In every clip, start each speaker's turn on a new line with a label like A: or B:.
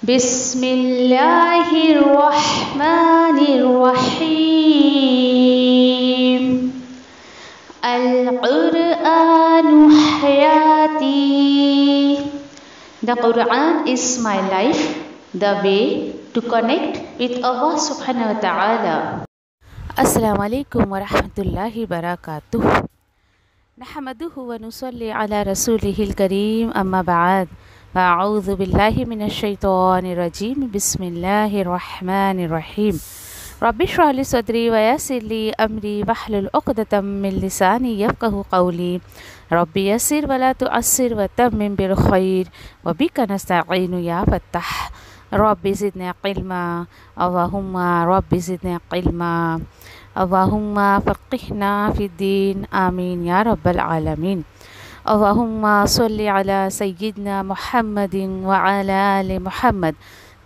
A: بسم اللہ الرحمن الرحیم القرآن حیاتی. The Quran is my life, the way to connect with Allah subhanahu wa ta'ala.
B: السلام علیکم ورحمۃ اللہ وبرکاتہ. نحمده ونصلي على رسوله الكريم اما بعد فاعوذ باللہ من الشیطان الرجیم. بسم اللہ الرحمن الرحیم. رب اشرح لي صدری ویسر لي امری واحلل عقدۃ من لسانی یفقهوا قولی. رب یسر ولا تعسر وتمم بالخیر وبک نستعین یا فتاح. رب زدنا علما اللہم رب زدنا علما اللہم فقہنا فی الدین آمین یا رب العالمین. اللہم صلی علی سیدنا محمد وعلی آل محمد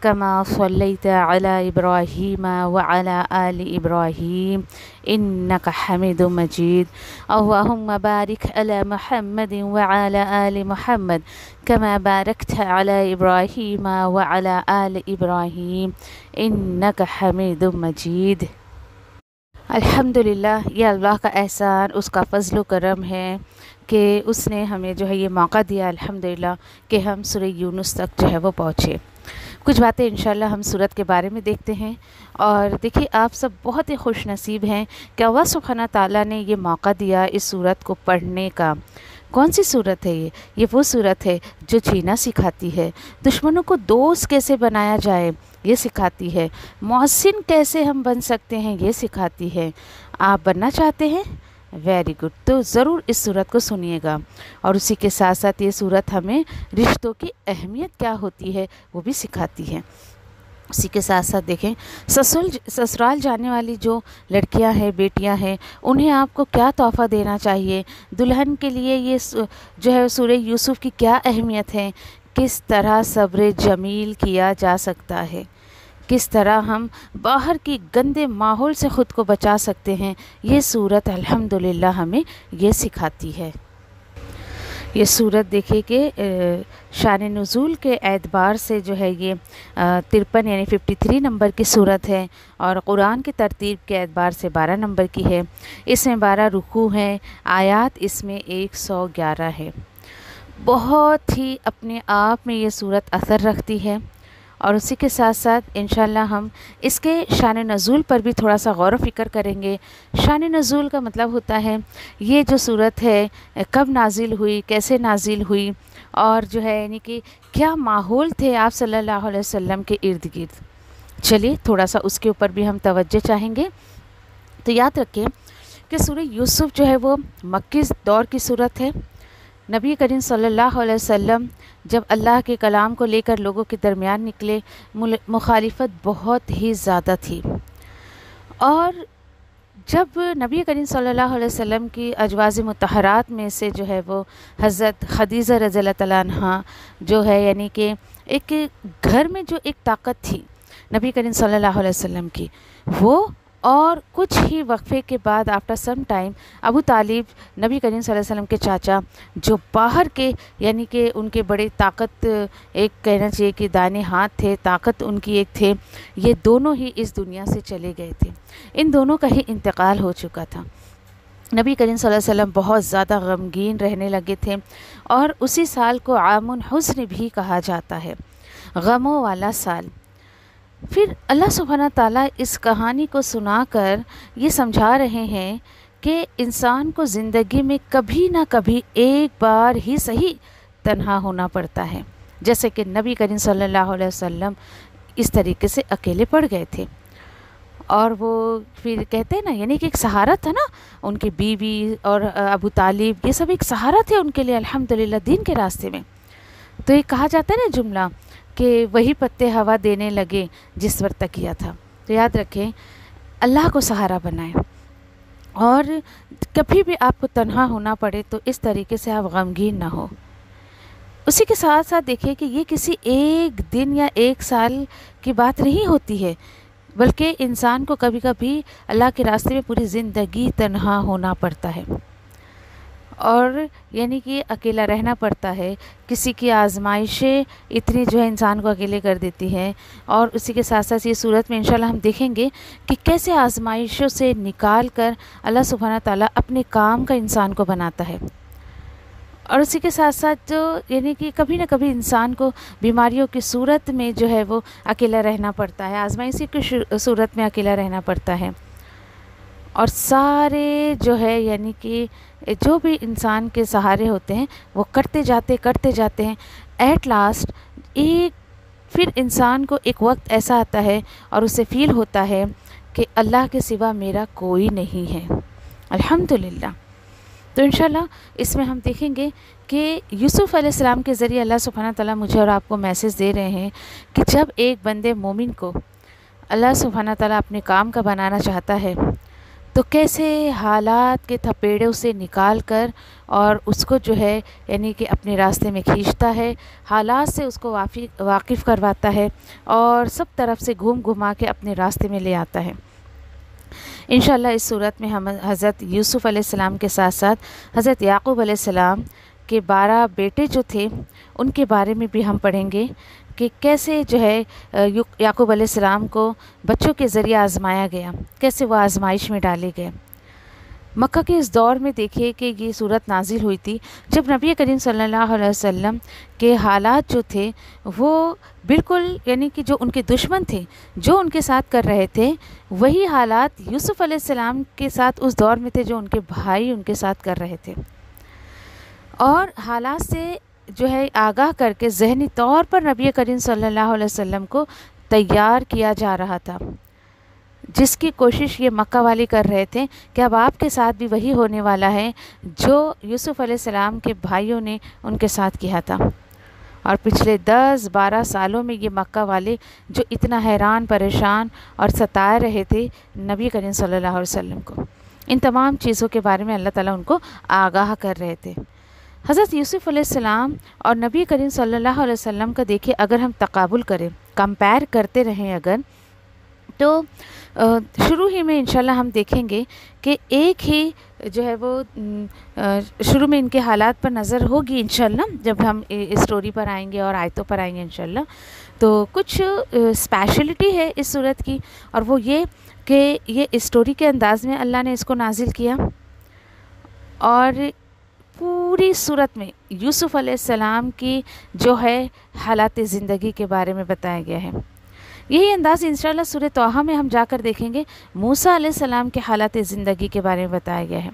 B: کما صلیت علی ابراہیم وعلی آل ابراہیم انک حمید مجید. اللہم بارک علی محمد وعلی آل محمد کما بارکت علی ابراہیم وعلی آل ابراہیم انک حمید مجید. الحمدللہ، یہ اللہ کا احسان، اس کا فضل و کرم ہے کہ اس نے ہمیں جو ہے یہ موقع دیا الحمدللہ کہ ہم سورہ یونس تک جو ہے وہ پہنچے. کچھ باتیں انشاءاللہ ہم سورت کے بارے میں دیکھتے ہیں. اور دیکھیے، آپ سب بہت ہی خوش نصیب ہیں کہ اللہ سبحانہ تعالیٰ نے یہ موقع دیا اس سورت کو پڑھنے کا. کون سی سورت ہے یہ وہ سورت ہے جو جینا سکھاتی ہے، دشمنوں کو دوست کیسے بنایا جائے یہ سکھاتی ہے، محسن کیسے ہم بن سکتے ہیں یہ سکھاتی ہے. آپ بننا چاہتے ہیں؟ ویری گڈ، تو ضرور اس سورت کو سنیے گا. اور اسی کے ساتھ ساتھ یہ سورت ہمیں رشتوں کی اہمیت کیا ہوتی ہے وہ بھی سکھاتی ہے. اسی کے ساتھ ساتھ دیکھیں، سسرال جانے والی جو لڑکیاں ہیں، بیٹیاں ہیں، انہیں آپ کو کیا تحفہ دینا چاہیے، دلہن کے لیے یہ جو ہے سورہ یوسف کی کیا اہمیت ہے، کس طرح صبر جمیل کیا جا سکتا ہے، کس طرح ہم باہر کی گندے ماحول سے خود کو بچا سکتے ہیں، یہ سورت الحمدللہ ہمیں یہ سکھاتی ہے. یہ سورت دیکھیے کہ شان نزول کے اعتبار سے جو ہے یہ 53 یعنی 53 نمبر کی سورت ہے، اور قرآن کی ترتیب کے اعتبار سے 12 نمبر کی ہے. اس میں 12 رکوع ہیں، آیات اس میں 111 ہے. بہت ہی اپنے آپ میں یہ سورت اثر رکھتی ہے. اور اسی کے ساتھ ساتھ انشاءاللہ ہم اس کے شان نزول پر بھی تھوڑا سا غور و فکر کریں گے. شان نزول کا مطلب ہوتا ہے یہ جو سورت ہے کب نازل ہوئی، کیسے نازل ہوئی، اور جو ہے یعنی کہ کیا ماحول تھے آپ صلی اللہ علیہ وسلم کے ارد گرد. چلیے تھوڑا سا اس کے اوپر بھی ہم توجہ چاہیں گے. تو یاد رکھیں کہ سورہ یوسف جو ہے وہ مکی دور کی سورت ہے. نبی کریم صلی اللہ علیہ وسلم جب اللہ کے کلام کو لے کر لوگوں کے درمیان نکلے، مخالفت بہت ہی زیادہ تھی. اور جب نبی کریم صلی اللہ علیہ وسلم کی ازواج مطہرات میں سے جو ہے وہ حضرت خدیجہ رضی اللہ تعالیٰ عنہ جو ہے یعنی کہ ایک گھر میں جو ایک طاقت تھی نبی کریم صلی اللہ علیہ وسلم کی، وہ اور کچھ ہی وقفے کے بعد آفٹر سم ٹائم ابو طالب نبی کریم صلی اللہ علیہ وسلم کے چاچا، جو باہر کے یعنی کہ ان کے بڑے طاقت، ایک کہنا چاہیے کہ دائیں ہاتھ تھے، طاقت ان کی ایک تھے، یہ دونوں ہی اس دنیا سے چلے گئے تھے. ان دونوں کا ہی انتقال ہو چکا تھا. نبی کریم صلی اللہ علیہ وسلم بہت زیادہ غمگین رہنے لگے تھے، اور اسی سال کو عام الحزن بھی کہا جاتا ہے، غموں والا سال. پھر اللہ سبحانہ تعالیٰ اس کہانی کو سنا کر یہ سمجھا رہے ہیں کہ انسان کو زندگی میں کبھی نہ کبھی ایک بار ہی صحیح تنہا ہونا پڑتا ہے. جیسے کہ نبی کریم صلی اللہ علیہ وسلم اس طریقے سے اکیلے پڑ گئے تھے. اور وہ پھر کہتے ہیں نا یعنی کہ ایک سہارا تھا نا، ان کی بیوی اور ابو طالب، یہ سب ایک سہارا تھے ان کے لیے الحمدللہ دین کے راستے میں. تو یہ کہا جاتا ہے نا جملہ کہ وہی پتے ہوا دینے لگے جس پر تکیہ تھا. تو یاد رکھیں اللہ کو سہارا بنائیں، اور کبھی بھی آپ کو تنہا ہونا پڑے تو اس طریقے سے آپ غمگین نہ ہو. اسی کے ساتھ ساتھ دیکھیں کہ یہ کسی ایک دن یا ایک سال کی بات نہیں ہوتی ہے، بلکہ انسان کو کبھی کبھی اللہ کے راستے میں پوری زندگی تنہا ہونا پڑتا ہے. اور یعنی کہ اکیلا رہنا پڑتا ہے. کسی کی آزمائشیں اتنی جو ہے انسان کو اکیلے کر دیتی ہیں. اور اسی کے ساتھ ساتھ یہ صورت میں انشاءاللہ ہم دیکھیں گے کہ کیسے آزمائشوں سے نکال کر اللہ سبحانہ تعالیٰ اپنے کام کا انسان کو بناتا ہے. اور اسی کے ساتھ ساتھ جو یعنی کہ کبھی نہ کبھی انسان کو بیماریوں کی صورت میں جو ہے وہ اکیلا رہنا پڑتا ہے, آزمائشی کی صورت میں اکیلا رہنا پڑتا ہے. اور سارے جو ہے یعنی کہ جو بھی انسان کے سہارے ہوتے ہیں وہ کرتے جاتے ہیں. ایٹ لاسٹ پھر انسان کو ایک وقت ایسا آتا ہے اور اسے فیل ہوتا ہے کہ اللہ کے سوا میرا کوئی نہیں ہے. الحمدللہ. تو انشاءاللہ اس میں ہم دیکھیں گے کہ یوسف علیہ السلام کے ذریعے اللہ سبحانہ تعالیٰ مجھے اور آپ کو میسیج دے رہے ہیں کہ جب ایک بندے مومن کو اللہ سبحانہ تعالیٰ اپنے کام کا بنانا چاہتا ہے تو کیسے حالات کے تھپیڑوں سے نکال کر اور اس کو جو ہے یعنی کہ اپنے راستے میں کھینچتا ہے, حالات سے اس کو واقف کرواتا ہے اور سب طرف سے گھوم گھما کے اپنے راستے میں لے آتا ہے. انشاءاللہ اس صورت میں ہم حضرت یوسف علیہ السلام کے ساتھ ساتھ حضرت یعقوب علیہ السلام کے 12 بیٹے جو تھے ان کے بارے میں بھی ہم پڑھیں گے کہ کیسے جو ہے یعقوب علیہ السلام کو بچوں کے ذریعے آزمایا گیا, کیسے وہ آزمائش میں ڈالے گئے. مکہ کے اس دور میں دیکھیے کہ یہ صورت نازل ہوئی تھی جب نبی کریم صلی اللہ علیہ وسلم کے حالات جو تھے وہ بالکل یعنی کہ جو ان کے دشمن تھے جو ان کے ساتھ کر رہے تھے وہی حالات یوسف علیہ السلام کے ساتھ اس دور میں تھے جو ان کے بھائی ان کے ساتھ کر رہے تھے. اور حالات سے جو ہے آگاہ کر کے ذہنی طور پر نبی کریم صلی اللہ علیہ وسلم کو تیار کیا جا رہا تھا, جس کی کوشش یہ مکہ والے کر رہے تھے کہ اب آپ کے ساتھ بھی وہی ہونے والا ہے جو یوسف علیہ السلام کے بھائیوں نے ان کے ساتھ کیا تھا. اور پچھلے 10-12 سالوں میں یہ مکہ والے جو اتنا حیران پریشان اور ستائے رہے تھے نبی کریم صلی اللہ علیہ وسلم کو, ان تمام چیزوں کے بارے میں اللہ تعالیٰ ان کو آگاہ کر رہے تھے. حضرت یوسف علیہ السلام اور نبی کریم صلی اللہ علیہ وسلم کا دیکھیں اگر ہم تقابل کریں, کمپیر کرتے رہیں اگر, تو شروع ہی میں انشاءاللہ ہم دیکھیں گے کہ ایک ہی جو ہے وہ شروع میں ان کے حالات پر نظر ہوگی انشاءاللہ جب ہم اسٹوری پر آئیں گے اور آیتوں پر آئیں گے انشاءاللہ. تو کچھ اسپیشلٹی ہے اس صورت کی اور وہ یہ کہ یہ اسٹوری کے انداز میں اللہ نے اس کو نازل کیا اور پوری صورت میں یوسف علیہ السلام کی جو ہے حالات زندگی کے بارے میں بتایا گیا ہے. یہی انداز انشاءاللہ سورہ طٰہٰ میں ہم جا کر دیکھیں گے موسیٰ علیہ السلام کے حالات زندگی کے بارے میں بتایا گیا ہے.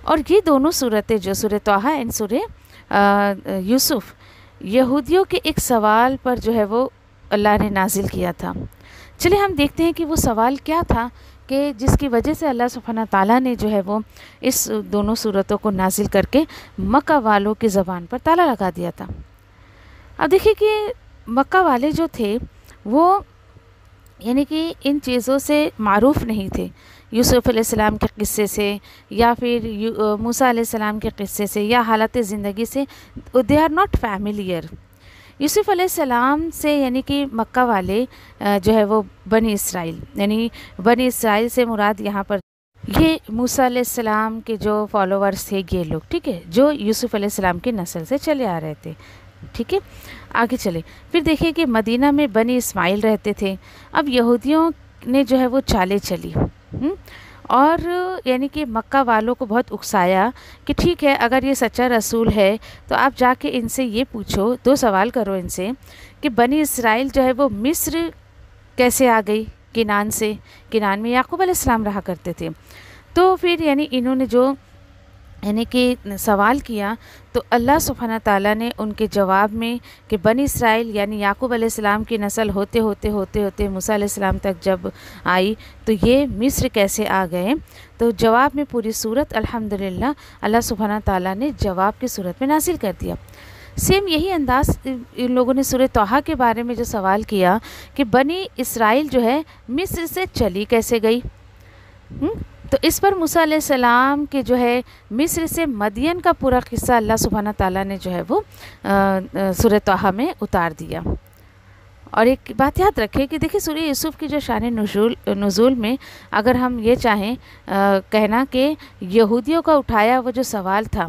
B: اور یہ دونوں صورتیں جو سورہ طٰہٰ اور سورہ یوسف یہودیوں کے ایک سوال پر جو ہے وہ اللہ نے نازل کیا تھا. چلے ہم دیکھتے ہیں کہ وہ سوال کیا تھا کہ جس کی وجہ سے اللہ سبحانہ تعالیٰ نے جو ہے وہ اس دونوں صورتوں کو نازل کر کے مکہ والوں کی زبان پر تالا لگا دیا تھا. اب دیکھیے کہ مکہ والے جو تھے وہ یعنی کہ ان چیزوں سے معروف نہیں تھے, یوسف علیہ السلام کے قصے سے یا پھر موسیٰ علیہ السلام کے قصے سے یا حالات زندگی سے, دے آر ناٹ فیملیئر. یوسف علیہ السلام سے یعنی کہ مکہ والے جو ہے وہ بنی اسرائیل, یعنی بنی اسرائیل سے مراد یہاں پر یہ موسیٰ علیہ السلام کے جو فالوورز تھے یہ لوگ, ٹھیک ہے, جو یوسف علیہ السلام کی نسل سے چلے آ رہے تھے. ٹھیک ہے, آگے چلے. پھر دیکھیں کہ مدینہ میں بنی اسماعیل رہتے تھے. اب یہودیوں نے جو ہے وہ چالیں چلی اور یعنی کہ مکہ والوں کو بہت اکسایا کہ ٹھیک ہے اگر یہ سچا رسول ہے تو آپ جا کے ان سے یہ پوچھو, 2 سوال کرو ان سے کہ بنی اسرائیل جو ہے وہ مصر کیسے آ گئی کنعان سے, کنعان میں یعقوب علیہ السلام رہا کرتے تھے. تو پھر یعنی انہوں نے جو یعنی کہ سوال کیا تو اللہ سبحانہ تعالیٰ نے ان کے جواب میں کہ بنی اسرائیل یعنی یعقوب علیہ السلام کی نسل ہوتے ہوتے موسیٰ علیہ السلام تک جب آئی تو یہ مصر کیسے آ گئے, تو جواب میں پوری صورت الحمدللہ اللہ سبحانہ تعالیٰ نے جواب کی صورت میں نازل کر دیا. سیم یہی انداز ان لوگوں نے سورہ طٰہٰ کے بارے میں جو سوال کیا کہ بنی اسرائیل جو ہے مصر سے چلی کیسے گئی, تو اس پر موسیٰ علیہ السلام کے جو ہے مصر سے مدین کا پورا قصہ اللہ سبحانہ تعالیٰ نے جو ہے وہ سورہ طٰہٰ میں اتار دیا. اور ایک بات یاد رکھیں کہ دیکھیں سورہ یوسف کی جو شان نزول میں اگر ہم یہ چاہیں کہنا کہ یہودیوں کا اٹھایا وہ جو سوال تھا،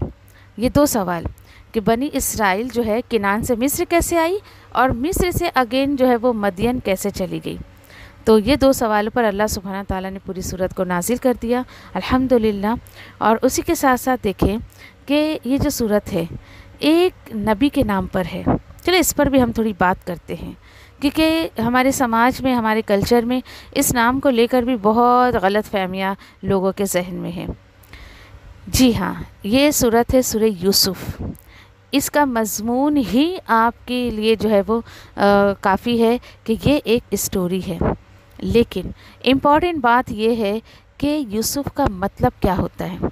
B: یہ 2 سوال کہ بنی اسرائیل جو ہے کنعان سے مصر کیسے آئی اور مصر سے اگین جو ہے وہ مدین کیسے چلی گئی، تو یہ 2 سوالوں پر اللہ سبحانہ تعالیٰ نے پوری صورت کو نازل کر دیا الحمدللہ۔ اور اسی کے ساتھ ساتھ دیکھیں کہ یہ جو صورت ہے ایک نبی کے نام پر ہے۔ چلو اس پر بھی ہم تھوڑی بات کرتے ہیں، کیونکہ ہمارے سماج میں، ہمارے کلچر میں اس نام کو لے کر بھی بہت غلط فہمیاں لوگوں کے ذہن میں ہیں۔ جی ہاں، یہ صورت ہے سورہ یوسف۔ اس کا مضمون ہی آپ کے لیے جو ہے وہ کافی ہے کہ یہ ایک اسٹوری ہے، لیکن امپورٹنٹ بات یہ ہے کہ یوسف کا مطلب کیا ہوتا ہے۔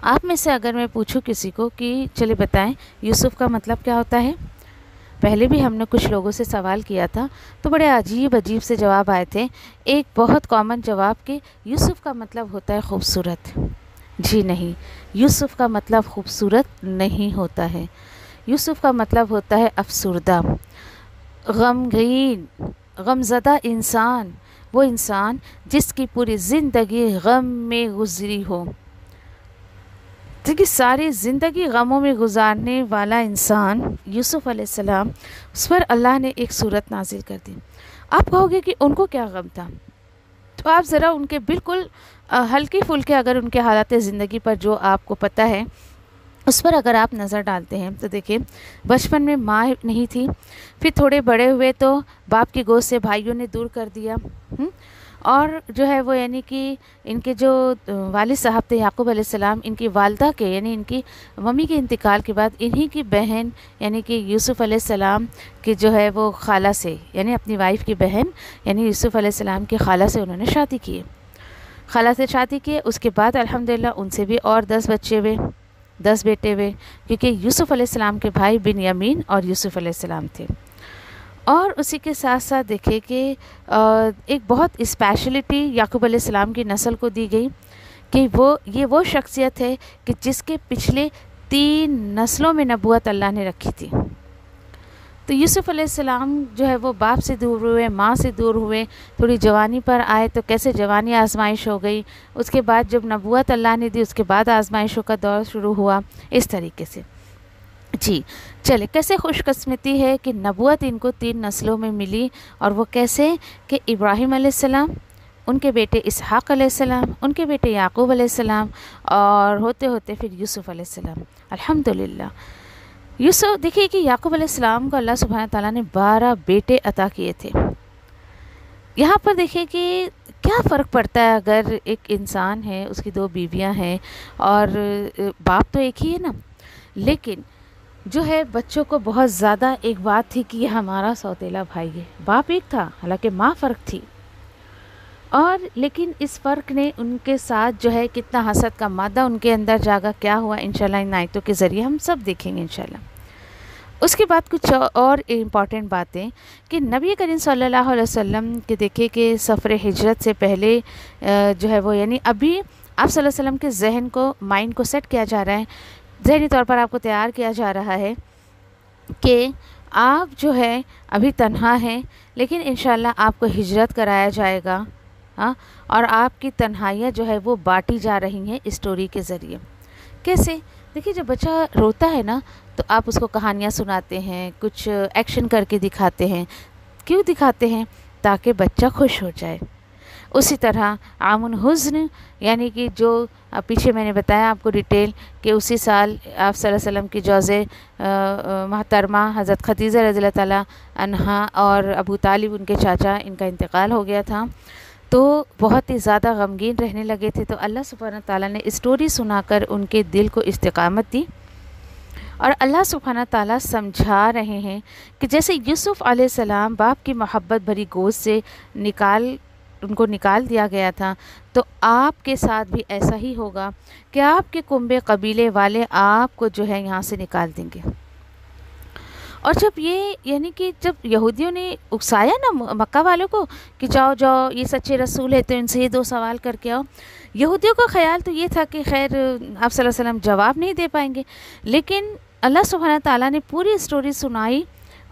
B: آپ میں سے اگر میں پوچھوں کسی کو کہ چلے بتائیں یوسف کا مطلب کیا ہوتا ہے، پہلے بھی ہم نے کچھ لوگوں سے سوال کیا تھا تو بڑے عجیب سے جواب آئے تھے۔ ایک بہت کامن جواب کہ یوسف کا مطلب ہوتا ہے خوبصورت۔ جی نہیں، یوسف کا مطلب خوبصورت نہیں ہوتا ہے، یوسف کا مطلب ہوتا ہے افسردہ، غمگین، غمزدہ انسان، وہ انسان جس کی پوری زندگی غم میں گزری ہو۔ دیکھیے ساری زندگی غموں میں گزارنے والا انسان یوسف علیہ السلام، اس پر اللہ نے ایک صورت نازل کر دی۔ آپ کہو گے کہ ان کو کیا غم تھا، تو آپ ذرا ان کے بالکل ہلکے پھلکے اگر ان کے حالات زندگی پر جو آپ کو پتہ ہے اس پر اگر آپ نظر ڈالتے ہیں تو دیکھیں بچپن میں ماں نہیں تھی، پھر تھوڑے بڑے ہوئے تو باپ کی گود سے بھائیوں نے دور کر دیا، اور جو ہے وہ یعنی کہ ان کے جو والد صاحب تھے یعقوب علیہ السلام، ان کی والدہ کے یعنی ان کی ممی کے انتقال کے بعد انہی کی بہن یعنی کہ یوسف علیہ السلام کی جو ہے وہ خالہ سے یعنی اپنی وائف کی بہن یعنی یوسف علیہ السلام کی خالہ سے انہوں نے شادی کی، خالہ سے شادی کی۔ اس کے بعد الحمدللہ ان سے بھی اور 10 بچے ہوئے، 10 بیٹے ہوئے، کیونکہ یوسف علیہ السلام کے بھائی بنیامین اور یوسف علیہ السلام تھے۔ اور اسی کے ساتھ ساتھ دیکھیں کہ ایک بہت اسپیشلٹی یعقوب علیہ السلام کی نسل کو دی گئی کہ یہ وہ شخصیت ہے کہ جس کے پچھلے 3 نسلوں میں نبوت اللہ نے رکھی تھی۔ تو یوسف علیہ السلام جو ہے وہ باپ سے دور ہوئے، ماں سے دور ہوئے، تھوڑی جوانی پر آئے تو کیسے جوانی آزمائش ہو گئی، اس کے بعد جب نبوت اللہ نے دی اس کے بعد آزمائشوں کا دور شروع ہوا، اس طریقے سے۔ جی چلے کیسے خوش قسمتی ہے کہ نبوت ان کو 3 نسلوں میں ملی، اور وہ کیسے کہ ابراہیم علیہ السلام، ان کے بیٹے اسحاق علیہ السلام، ان کے بیٹے یعقوب علیہ السلام، اور ہوتے ہوتے پھر یوسف علیہ السلام۔ الحمدللہ یوسف دیکھیے کہ یعقوب علیہ السلام کو اللہ سبحانہ تعالیٰ نے 12 بیٹے عطا کیے تھے۔ یہاں پر دیکھیں کہ کیا فرق پڑتا ہے اگر ایک انسان ہے اس کی 2 بیویاں ہیں اور باپ تو ایک ہی ہے نا، لیکن جو ہے بچوں کو بہت زیادہ ایک بات تھی کہ یہ ہمارا سوتیلا بھائی ہے، باپ ایک تھا حالانکہ ماں فرق تھی، اور لیکن اس فرق نے ان کے ساتھ جو ہے کتنا حسد کا مادہ ان کے اندر جاگا، کیا ہوا انشاءاللہ ان آیتوں کے ذریعے ہم سب دیکھیں گے انشاءاللہ۔ اس کے بعد کچھ اور امپورٹنٹ باتیں کہ نبی کریم صلی اللہ علیہ وسلم کے دیکھیں کہ سفر ہجرت سے پہلے جو ہے وہ یعنی ابھی آپ صلی اللہ علیہ وسلم کے ذہن کو مائنڈ کو سیٹ کیا جا رہا ہے، ذہنی طور پر آپ کو تیار کیا جا رہا ہے کہ آپ جو ہے ابھی تنہا ہیں، لیکن انشاءاللہ آپ کو ہجرت کرایا جائے گا، ہاں، اور آپ کی تنہائیاں جو ہے وہ بانٹی جا رہی ہیں اسٹوری کے ذریعے۔ کیسے؟ دیکھیے جب بچہ روتا ہے نا تو آپ اس کو کہانیاں سناتے ہیں، کچھ ایکشن کر کے دکھاتے ہیں، کیوں دکھاتے ہیں؟ تاکہ بچہ خوش ہو جائے۔ اسی طرح عام الحزن یعنی کہ جو پیچھے میں نے بتایا آپ کو ڈیٹیل کہ اسی سال آپ صلی اللہ علیہ وسلم کی جوزے محترمہ حضرت خدیجہ رضی اللہ تعالیٰ عنہا اور ابو طالب ان کے چاچا ان کا انتقال ہو گیا تھا، تو بہت ہی زیادہ غمگین رہنے لگے تھے، تو اللہ سبحانہ تعالیٰ نے اسٹوری سنا کر ان کے دل کو استقامت دی، اور اللہ سبحانہ تعالیٰ سمجھا رہے ہیں کہ جیسے یوسف علیہ السلام باپ کی محبت بھری گود سے ان کو نکال دیا گیا تھا، تو آپ کے ساتھ بھی ایسا ہی ہوگا کہ آپ کے کنبے قبیلے والے آپ کو جو ہے یہاں سے نکال دیں گے۔ اور جب یہ یعنی کہ جب یہودیوں نے اکسایا نا مکہ والوں کو کہ جاؤ جاؤ یہ سچے رسول ہے تو ان سے یہ 2 سوال کر کے آؤ، یہودیوں کا خیال تو یہ تھا کہ خیر آپ صلی اللہ علیہ وسلم جواب نہیں دے پائیں گے، لیکن اللہ سبحانہ تعالیٰ نے پوری اسٹوری سنائی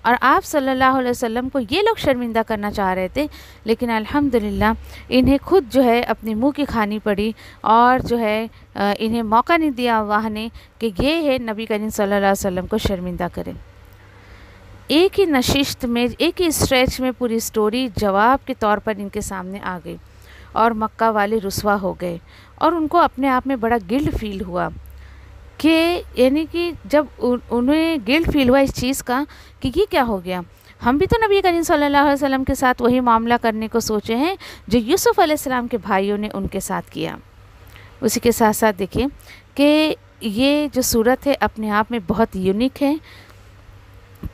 B: اور آپ صلی اللہ علیہ وسلم کو یہ لوگ شرمندہ کرنا چاہ رہے تھے، لیکن الحمدللہ انہیں خود جو ہے اپنی منہ کی کھانی پڑی، اور جو ہے انہیں موقع نہیں دیا اللہ نے کہ یہ ہے نبی کریم صلی اللہ علیہ وسلم کو شرمندہ کریں۔ ایک ہی نشست میں، ایک ہی اسٹریچ میں پوری سٹوری جواب کے طور پر ان کے سامنے آ گئی، اور مکہ والے رسوا ہو گئے، اور ان کو اپنے آپ میں بڑا گلٹ فیل ہوا کہ یعنی کہ جب انہیں گلٹ فیل ہوا اس چیز کا کہ یہ کیا ہو گیا، ہم بھی تو نبی کریم صلی اللہ علیہ وسلم کے ساتھ وہی معاملہ کرنے کو سوچے ہیں جو یوسف علیہ السلام کے بھائیوں نے ان کے ساتھ کیا۔ اسی کے ساتھ ساتھ دیکھیں کہ یہ جو صورت ہے اپنے آپ میں بہت یونیک ہے۔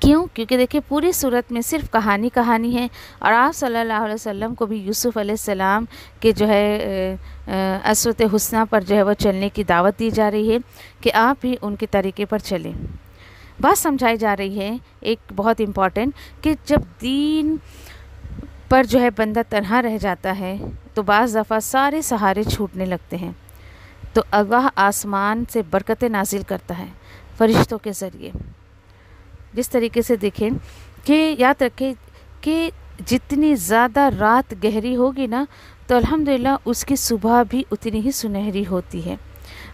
B: کیوں؟ کیونکہ دیکھیں پوری صورت میں صرف کہانی ہے، اور آپ صلی اللہ علیہ وسلم کو بھی یوسف علیہ السلام کے جو ہے اسوۃ حسنہ پر جو ہے وہ چلنے کی دعوت دی جا رہی ہے کہ آپ بھی ان کے طریقے پر چلیں۔ بات سمجھائی جا رہی ہے ایک بہت امپورٹنٹ، کہ جب دین پر جو ہے بندہ تنہا رہ جاتا ہے تو بعض دفعہ سارے سہارے چھوٹنے لگتے ہیں، تو اللہ آسمان سے برکتیں نازل کرتا ہے فرشتوں کے ذریعے۔ جس طریقے سے دیکھیں کہ یاد رکھیں کہ جتنی زیادہ رات گہری ہوگی نا تو الحمدللہ اس کی صبح بھی اتنی ہی سنہری ہوتی ہے۔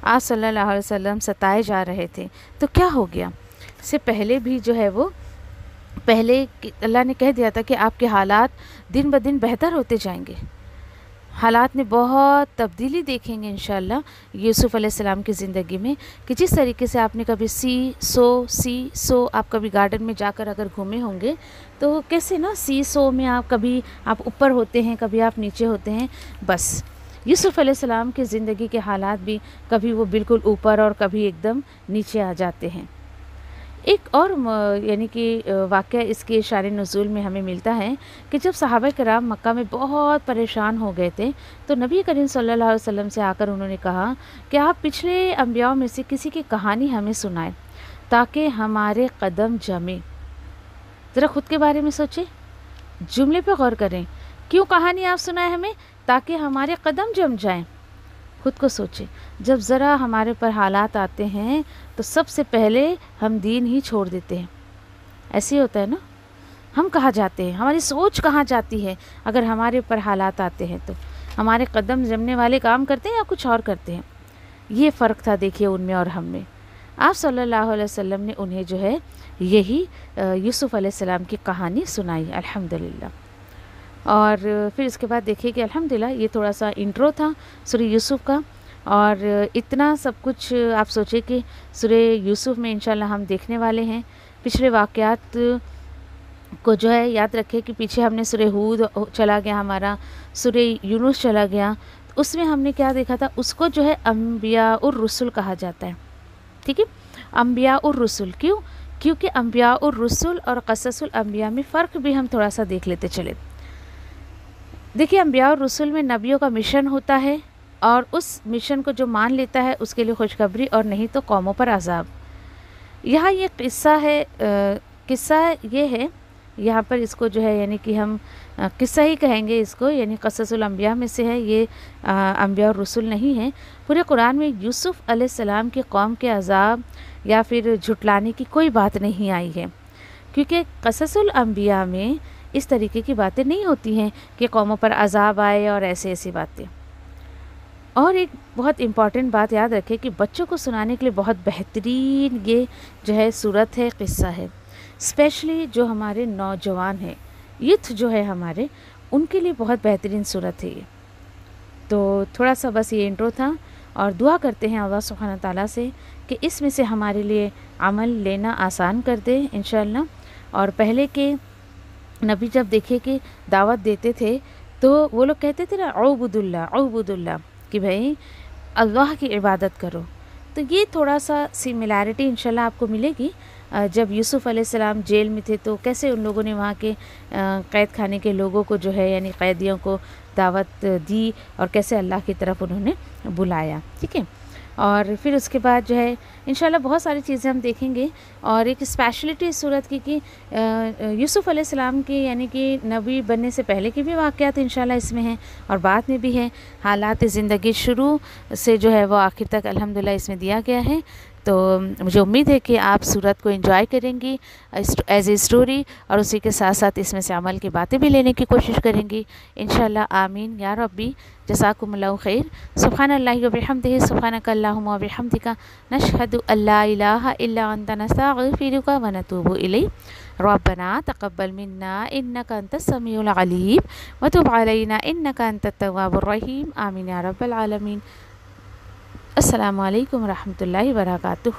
B: آپ صلی اللہ علیہ وسلم ستائے جا رہے تھے تو کیا ہو گیا؟ اس سے پہلے بھی جو ہے وہ پہلے اللہ نے کہہ دیا تھا کہ آپ کے حالات دن بدن بہتر ہوتے جائیں گے، حالات میں بہت تبدیلی دیکھیں گے انشاءاللہ یوسف علیہ السلام کی زندگی میں، کہ جس طریقے سے آپ نے کبھی سی سو آپ کبھی گارڈن میں جا کر اگر گھومے ہوں گے تو کیسے نا سی سو میں آپ کبھی آپ اوپر ہوتے ہیں، کبھی آپ نیچے ہوتے ہیں، بس یوسف علیہ السلام کی زندگی کے حالات بھی کبھی وہ بالکل اوپر اور کبھی ایک دم نیچے آ جاتے ہیں۔ ایک اور یعنی کہ واقعہ اس کے شان نزول میں ہمیں ملتا ہے کہ جب صحابہ کرام مکہ میں بہت پریشان ہو گئے تھے تو نبی کریم صلی اللہ علیہ وسلم سے آ کر انہوں نے کہا کہ آپ پچھلے انبیاء میں سے کسی کی کہانی ہمیں سنائیں تاکہ ہمارے قدم جمیں۔ ذرا خود کے بارے میں سوچیں، جملے پہ غور کریں، کیوں کہانی آپ سنائیں ہمیں؟ تاکہ ہمارے قدم جم جائیں۔ خود کو سوچیں، جب ذرا ہمارے پر حالات آتے ہیں تو سب سے پہلے ہم دین ہی چھوڑ دیتے ہیں۔ ایسے ہی ہوتا ہے نا، ہم کہاں جاتے ہیں، ہماری سوچ کہاں جاتی ہے اگر ہمارے پر حالات آتے ہیں تو ہمارے قدم جمنے والے کام کرتے ہیں یا کچھ اور کرتے ہیں۔ یہ فرق تھا دیکھیے ان میں اور ہم میں۔ آپ صلی اللہ علیہ وسلم نے انہیں جو ہے یہی یوسف علیہ السلام کی کہانی سنائی الحمدللہ۔ اور پھر اس کے بعد دیکھیے کہ الحمدللہ یہ تھوڑا سا انٹرو تھا سورہ یوسف کا، اور اتنا سب کچھ آپ سوچیں کہ سورہ یوسف میں انشاءاللہ ہم دیکھنے والے ہیں۔ پچھلے واقعات کو جو ہے یاد رکھیں کہ پیچھے ہم نے سورہ ہود چلا گیا، ہمارا سورہ یونس چلا گیا، اس میں ہم نے کیا دیکھا تھا، اس کو جو ہے انبیاء الرسل کہا جاتا ہے، ٹھیک ہے، انبیاء الرسل۔ کیوں؟ کیونکہ انبیاء الرسل اور قصص الانبیاء میں فرق بھی ہم تھوڑا سا دیکھ لیتے چلے۔ دیکھیے انبیاء اور رسول میں نبیوں کا مشن ہوتا ہے، اور اس مشن کو جو مان لیتا ہے اس کے لیے خوشخبری، اور نہیں تو قوموں پر عذاب۔ یہاں یہ قصہ ہے، قصہ یہ ہے یہاں پر، اس کو جو ہے یعنی کہ ہم قصہ ہی کہیں گے اس کو، یعنی قصص الانبیاء میں سے ہے یہ، انبیاء اور رسول نہیں ہیں۔ پورے قرآن میں یوسف علیہ السلام کی قوم کے عذاب یا پھر جھٹلانے کی کوئی بات نہیں آئی ہے، کیونکہ قصص الانبیاء میں اس طریقے کی باتیں نہیں ہوتی ہیں کہ قوموں پر عذاب آئے اور ایسی باتیں۔ اور ایک بہت امپورٹنٹ بات یاد رکھیں کہ بچوں کو سنانے کے لیے بہت بہترین یہ جو ہے صورت ہے، قصہ ہے، اسپیشلی جو ہمارے نوجوان ہیں، یوتھ جو ہے ہمارے، ان کے لیے بہت بہترین صورت ہے یہ۔ تو تھوڑا سا بس یہ انٹرو تھا، اور دعا کرتے ہیں اللہ سبحانہ تعالیٰ سے کہ اس میں سے ہمارے لیے عمل لینا آسان کر دے انشاءاللہ۔ اور پہلے کے نبی جب دیکھے کہ دعوت دیتے تھے تو وہ لوگ کہتے تھے نا عبد اللہ، کہ بھائی اللہ کی عبادت کرو۔ تو یہ تھوڑا سا سملیرٹی انشاءاللہ آپ کو ملے گی۔ جب یوسف علیہ السلام جیل میں تھے تو کیسے ان لوگوں نے وہاں کے قید خانے کے لوگوں کو جو ہے یعنی قیدیوں کو دعوت دی، اور کیسے اللہ کی طرف انہوں نے بلایا، ٹھیک ہے۔ اور پھر اس کے بعد جو ہے انشاءاللہ بہت ساری چیزیں ہم دیکھیں گے، اور ایک اسپیشلٹی اس صورت کی کہ یوسف علیہ السلام کی یعنی کہ نبی بننے سے پہلے کی بھی واقعات انشاءاللہ اس میں ہیں اور بعد میں بھی ہیں۔ حالات زندگی شروع سے جو ہے وہ آخر تک الحمدللہ اس میں دیا گیا ہے تو مجھے امید ہے کہ آپ سورت کو انجوائے کریں گی ایز اے اسٹوری، اور اسی کے ساتھ ساتھ اس میں سے عمل کی باتیں بھی لینے کی کوشش کریں گی انشاءاللہ۔ آمین یا ربی، جزاکم اللہ خیر۔ سبحان اللہ و بحمدہ، سبحانک اللہم و بحمدک، نشہد ان لا الہ الا انت، نستغفرک و نتوب الیک۔ ربنا تقبل منا انک انت السمیع العلیم وتب علینا انک انت التواب الرحیم، آمین یا رب العالمین۔ السلام علیکم ورحمۃ اللہ وبرکاتہ۔